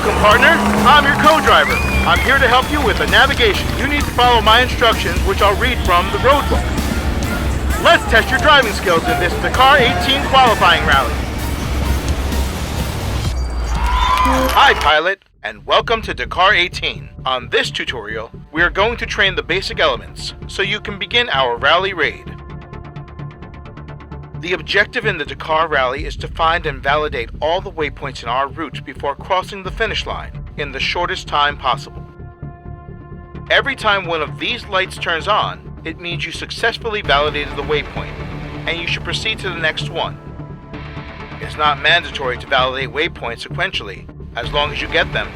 Welcome, partner. I'm your co-driver. I'm here to help you with the navigation. You need to follow my instructions, which I'll read from the road book. Let's test your driving skills in this DaKar 18 qualifying rally. Hi, pilot, and welcome to DaKar 18. On this tutorial, we are going to train the basic elements so you can begin our rally raid. The objective in the DaKar rally is to find and validate all the waypoints in our route before crossing the finish line in the shortest time possible. Every time one of these lights turns on, it means you successfully validated the waypoint, and you should proceed to the next one. It's not mandatory to validate waypoints sequentially, as long as you get them.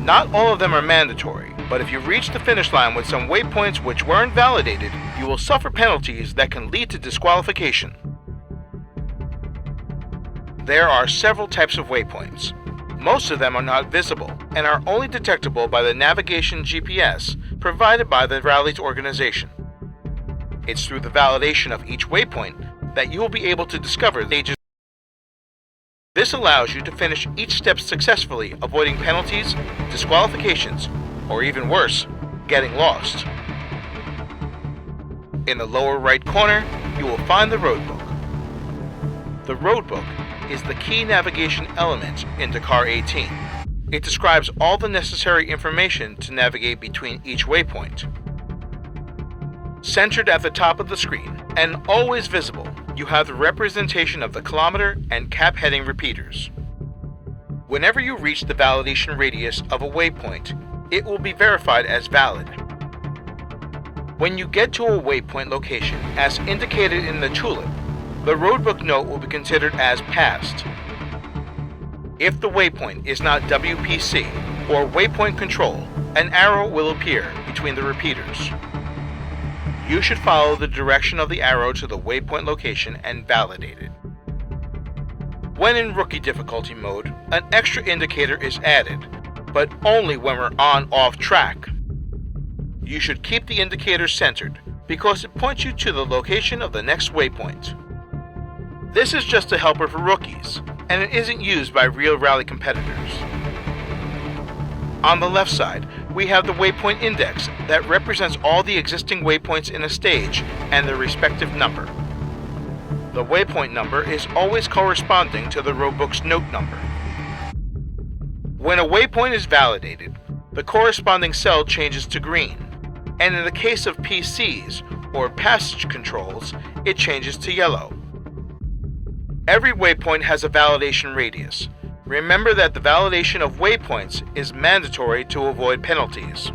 Not all of them are mandatory, but if you reach the finish line with some waypoints which weren't validated, you will suffer penalties that can lead to disqualification. There are several types of waypoints. Most of them are not visible and are only detectable by the navigation GPS provided by the rally's organization. It's through the validation of each waypoint that you will be able to discover the stages. This allows you to finish each step successfully, avoiding penalties, disqualifications, or even worse, getting lost. In the lower right corner, you will find the roadbook. The roadbook is the key navigation element in DaKar 18. It describes all the necessary information to navigate between each waypoint. Centered at the top of the screen, and always visible, you have the representation of the kilometer and cap heading repeaters. Whenever you reach the validation radius of a waypoint, it will be verified as valid. When you get to a waypoint location, as indicated in the tulip, the roadbook note will be considered as passed. If the waypoint is not WPC or waypoint control, an arrow will appear between the repeaters. You should follow the direction of the arrow to the waypoint location and validate it. When in rookie difficulty mode, an extra indicator is added, but only when we're on/off track. You should keep the indicator centered because it points you to the location of the next waypoint. This is just a helper for rookies, and it isn't used by real rally competitors. On the left side, we have the waypoint index that represents all the existing waypoints in a stage and their respective number. The waypoint number is always corresponding to the roadbook's note number. When a waypoint is validated, the corresponding cell changes to green, and in the case of PCs or passage controls, it changes to yellow. Every waypoint has a validation radius. Remember that the validation of waypoints is mandatory to avoid penalties.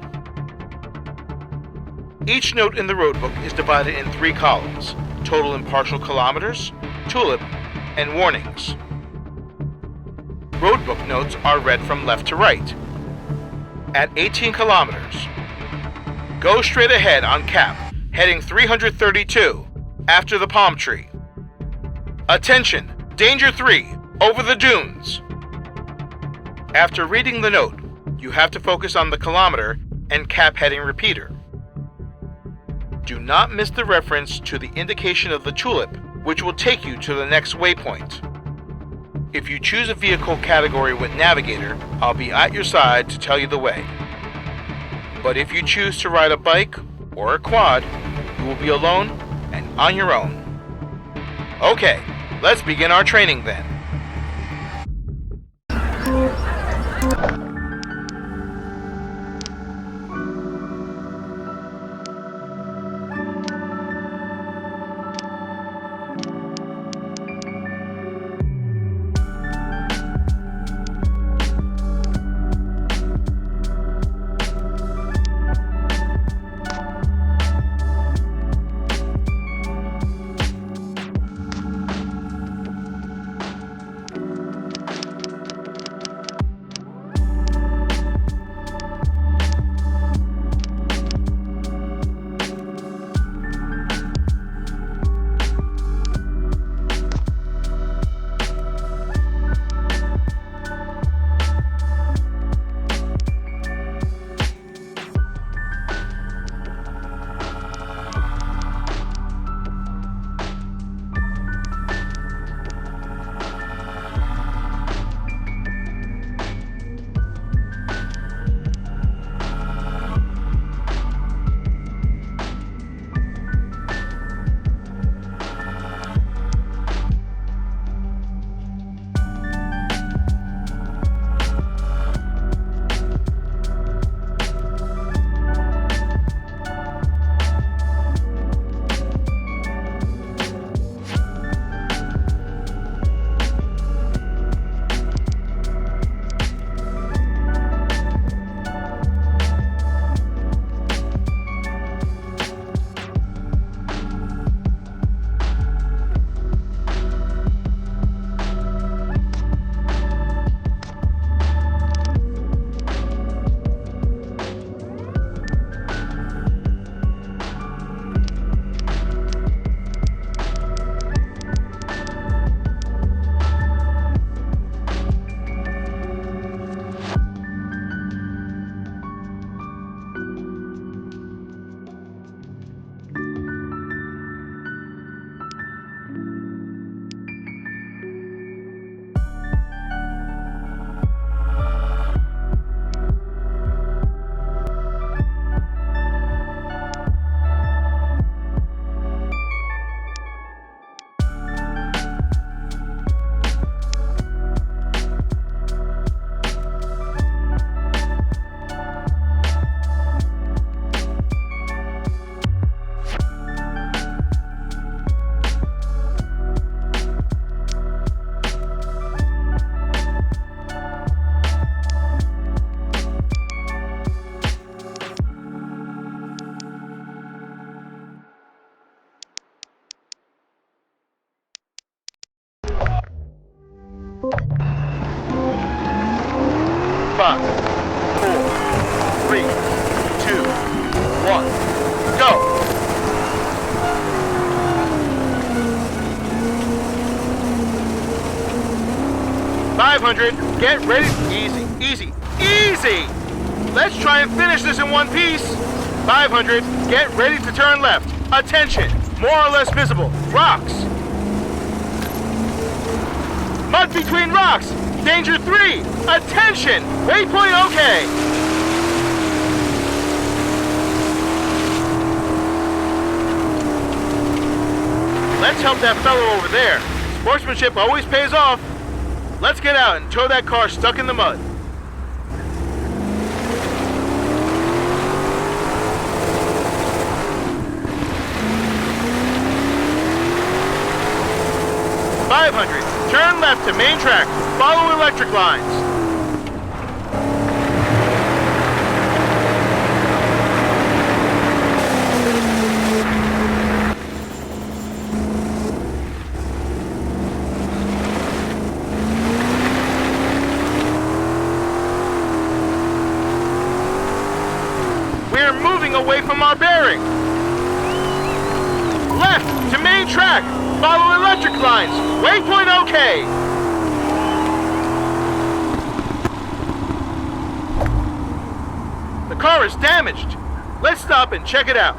Each note in the roadbook is divided in 3 columns: total and partial kilometers, tulip, and warnings. Roadbook notes are read from left to right. At 18 kilometers, go straight ahead on cap, heading 332, after the palm tree. Attention, danger 3, over the dunes. After reading the note, you have to focus on the kilometer and cap heading repeater. Do not miss the reference to the indication of the tulip, which will take you to the next waypoint. If you choose a vehicle category with navigator, I'll be at your side to tell you the way. But if you choose to ride a bike or a quad, you will be alone and on your own. Okay, let's begin our training then. clock. 4, 3, 2, 1, go! $500, get ready. Easy, easy, easy! Let's try and finish this in one piece. $500, get ready to turn left. Attention, more or less visible. Rocks. Mud between rocks. Danger 3. Attention, waypoint okay. Let's help that fellow over there. Sportsmanship always pays off. Let's get out and tow that car stuck in the mud. $500. Turn left to main track. Follow electric lines. We're moving away from our bearing. Left to main track. Follow electric lines. Waypoint okay. The car is damaged. Let's stop and check it out.